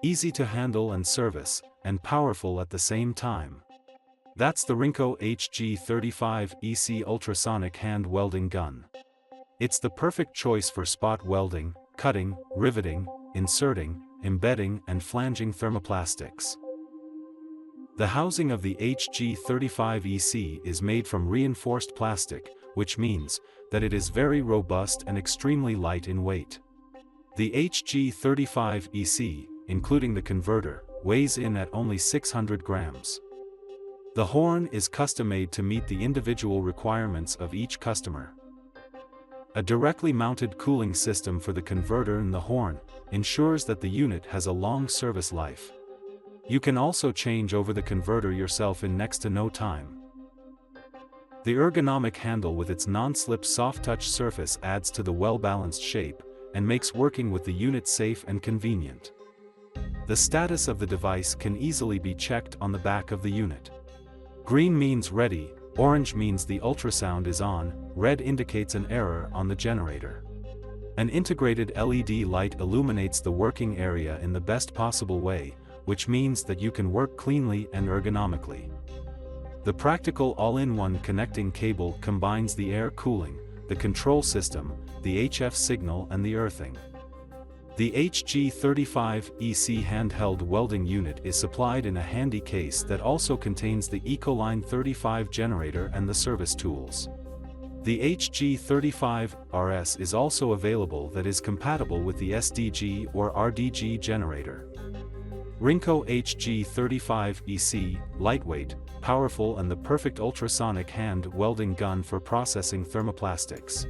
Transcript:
Easy to handle and service, and powerful at the same time. That's the RINCO HG35 EC ultrasonic hand welding gun. It's the perfect choice for spot welding, cutting, riveting, inserting, embedding and flanging thermoplastics. The housing of the HG35 EC is made from reinforced plastic, which means that it is very robust and extremely light in weight. The HG35 EC, including the converter, weighs in at only 600 grams. The horn is custom-made to meet the individual requirements of each customer. A directly mounted cooling system for the converter and the horn ensures that the unit has a long service life. You can also change over the converter yourself in next to no time. The ergonomic handle with its non-slip soft-touch surface adds to the well-balanced shape and makes working with the unit safe and convenient. The status of the device can easily be checked on the back of the unit. Green means ready, orange means the ultrasound is on, red indicates an error on the generator. An integrated LED light illuminates the working area in the best possible way, which means that you can work cleanly and ergonomically. The practical all-in-one connecting cable combines the air cooling, the control system, the HF signal and the earthing. The HG35 EC handheld welding unit is supplied in a handy case that also contains the Ecoline 35 generator and the service tools. The HG35 RS is also available that is compatible with the SDG or RDG generator. RINCO HG35 EC, lightweight, powerful and the perfect ultrasonic hand welding gun for processing thermoplastics.